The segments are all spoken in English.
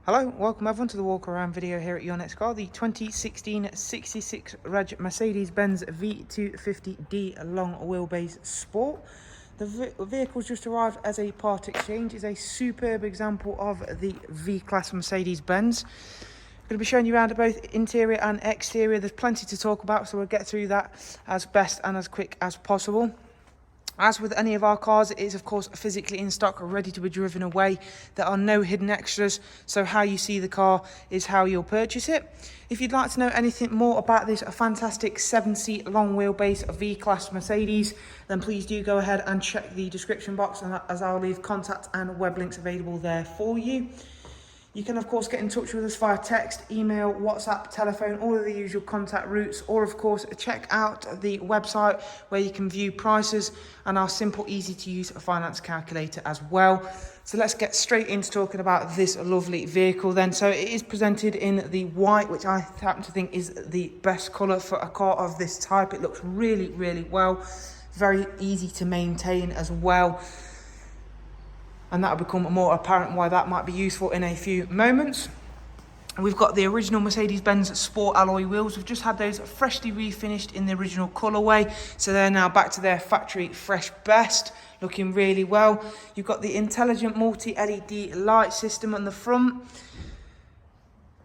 Hello, welcome everyone to the walk around video here at your next car, the 2016 66 Reg Mercedes-Benz V250D long wheelbase sport. The vehicle's just arrived as a part exchange. It's a superb example of the V-Class Mercedes-Benz. I'm going to be showing you around both interior and exterior. There's plenty to talk about, so we'll get through that as best and as quick as possible. As with any of our cars, it is of course physically in stock, ready to be driven away. There are no hidden extras, so how you see the car is how you'll purchase it. If you'd like to know anything more about this fantastic 7-seat long wheelbase V-Class Mercedes, then please do go ahead and check the description box, and as I'll leave contact and web links available there for you. You can of course get in touch with us via text, email, WhatsApp, telephone, all of the usual contact routes, or of course check out the website where you can view prices and our simple, easy to use finance calculator as well. So let's get straight into talking about this lovely vehicle then. So it is presented in the white, which I happen to think is the best colour for a car of this type. It looks really, really well, very easy to maintain as well. And that will become more apparent why that might be useful in a few moments. And we've got the original Mercedes-Benz Sport alloy wheels. We've just had those freshly refinished in the original colourway, so they're now back to their factory fresh best, looking really well. You've got the intelligent multi-LED light system on the front.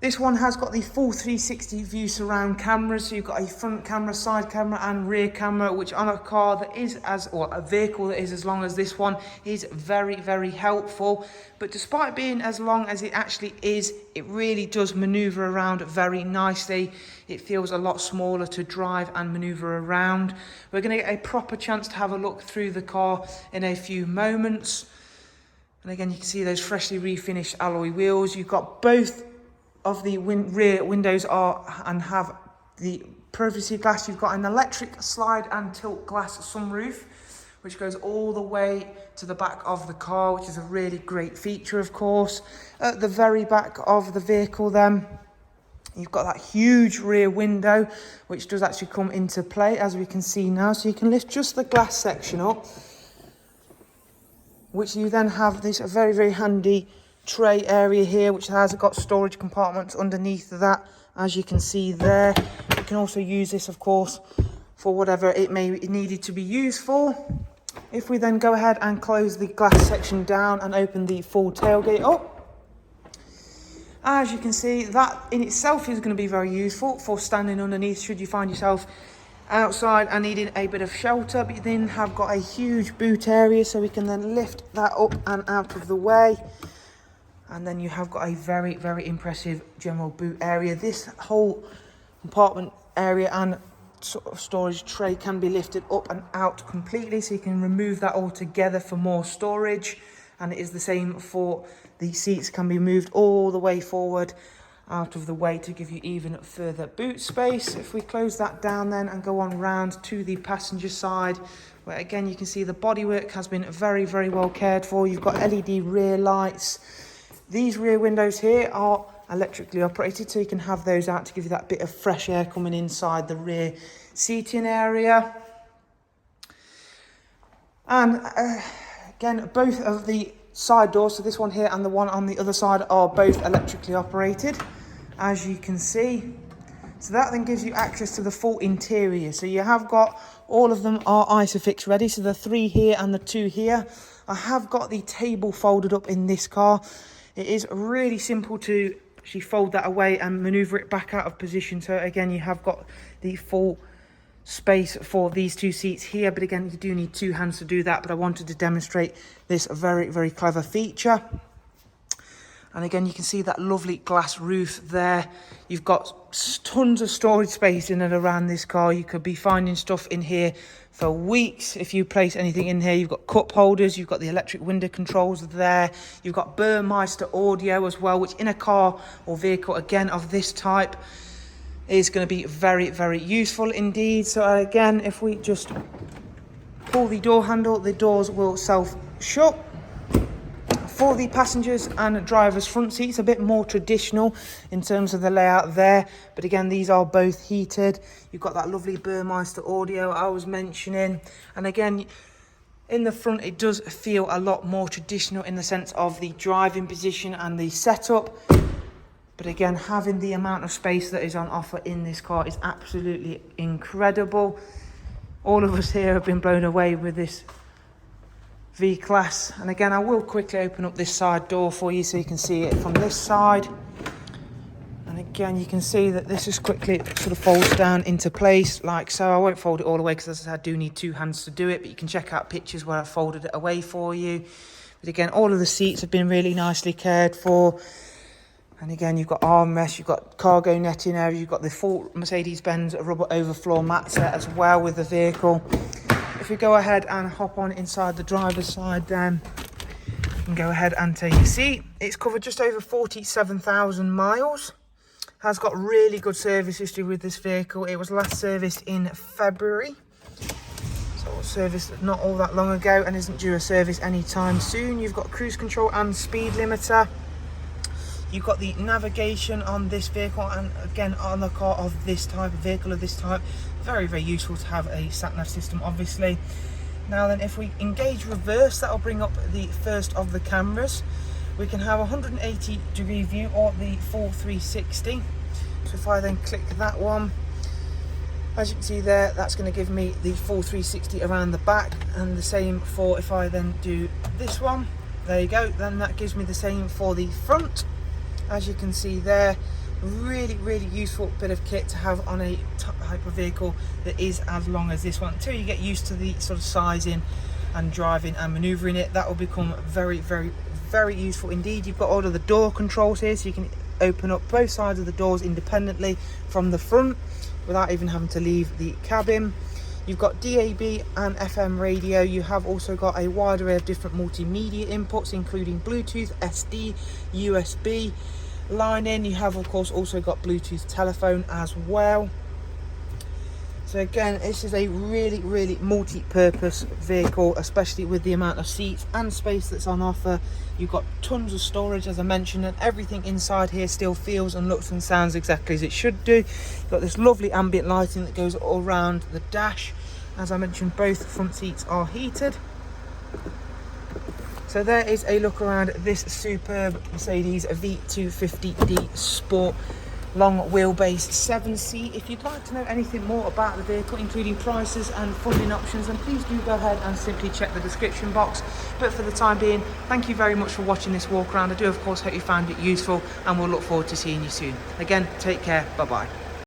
This one has got the full 360 view surround cameras, so you've got a front camera, side camera and rear camera, which on a car that is a vehicle that is as long as this one is very, very helpful. But despite being as long as it actually is, it really does maneuver around very nicely. It feels a lot smaller to drive and maneuver around. We're going to get a proper chance to have a look through the car in a few moments. And again, you can see those freshly refinished alloy wheels. You've got both of the rear windows have the privacy glass. You've got an electric slide and tilt glass sunroof, which goes all the way to the back of the car, which is a really great feature, of course. At the very back of the vehicle then, you've got that huge rear window, which does actually come into play, as we can see now. So you can lift just the glass section up, which you then have this very, very handy tray area here, which has got storage compartments underneath that, as you can see there. You can also use this, of course, for whatever it may be needed to be used for. If we then go ahead and close the glass section down and open the full tailgate up, as you can see, that in itself is going to be very useful for standing underneath should you find yourself outside and needing a bit of shelter. But you then have got a huge boot area, so we can then lift that up and out of the way. And then you have got a very, very impressive general boot area. This whole compartment area and sort of storage tray can be lifted up and out completely, so you can remove that all together for more storage. And it is the same for the seats, can be moved all the way forward out of the way to give you even further boot space. If we close that down then and go on round to the passenger side, where again you can see the bodywork has been very, very well cared for. You've got LED rear lights. These rear windows here are electrically operated, so you can have those out to give you that bit of fresh air coming inside the rear seating area. And again, both of the side doors, so this one here and the one on the other side, are both electrically operated, as you can see. So that then gives you access to the full interior. So you have got, all of them are ISOFIX ready, so the 3 here and the 2 here. I have got the table folded up in this car. It is really simple to actually fold that away and maneuver it back out of position. So again, you have got the full space for these 2 seats here, but again, you do need 2 hands to do that. But I wanted to demonstrate this very, very clever feature. And again, you can see that lovely glass roof there. You've got tons of storage space in and around this car. You could be finding stuff in here for weeks if you place anything in here. You've got cup holders, you've got the electric window controls there. You've got Burmeister audio as well, which in a car or vehicle, again, of this type is going to be very, very useful indeed. So again, if we just pull the door handle, the doors will self-shut. For the passengers and drivers' front seats, a bit more traditional in terms of the layout there. But again, these are both heated. You've got that lovely Burmeister audio I was mentioning. And again, In the front, it does feel a lot more traditional in the sense of the driving position and the setup. But again, having the amount of space that is on offer in this car is absolutely incredible. All of us here have been blown away with this V-Class. And again, I will quickly open up this side door for you so you can see it from this side. And again, you can see that this just quickly sort of folds down into place like so. I won't fold it all away because, as I said, I do need two hands to do it, but you can check out pictures where I folded it away for you. But again, all of the seats have been really nicely cared for. And again, you've got armrests, you've got cargo netting area, you've got the full Mercedes-Benz rubber overfloor mat set as well with the vehicle. If we go ahead and hop on inside the driver's side, then you can go ahead and take a seat. It's covered just over 47,000 miles. Has got really good service history with this vehicle. It was last serviced in February. So it was serviced not all that long ago and isn't due a service anytime soon. You've got cruise control and speed limiter. You've got the navigation on this vehicle, and again, on a car of this type, a vehicle of this type, very, very useful to have a sat-nav system, obviously. Now then, if we engage reverse, that'll bring up the first of the cameras. We can have a 180-degree view or the full 360. So if I then click that one, as you can see there, that's going to give me the full 360 around the back, and the same for if I then do this one. There you go, then that gives me the same for the front. As you can see there, really, really useful bit of kit to have on a type of vehicle that is as long as this one. Until you get used to the sort of sizing and driving and manoeuvring it, that will become very, very, very useful indeed. You've got all of the door controls here, so you can open up both sides of the doors independently from the front without even having to leave the cabin. You've got DAB and FM radio. You have also got a wide array of different multimedia inputs, including Bluetooth, SD, USB. Line in, you have of course also got Bluetooth telephone as well. So again, this is a really, really multi-purpose vehicle, especially with the amount of seats and space that's on offer. You've got tons of storage, as I mentioned, and everything inside here still feels and looks and sounds exactly as it should do. You've got this lovely ambient lighting that goes all around the dash. As I mentioned, both front seats are heated. So there is a look around this superb Mercedes V250D Sport long wheelbase 7-seat. If you'd like to know anything more about the vehicle, including prices and funding options, then please do go ahead and simply check the description box. But for the time being, thank you very much for watching this walk around. I do of course hope you found it useful, and we'll look forward to seeing you soon. Again, take care, bye bye.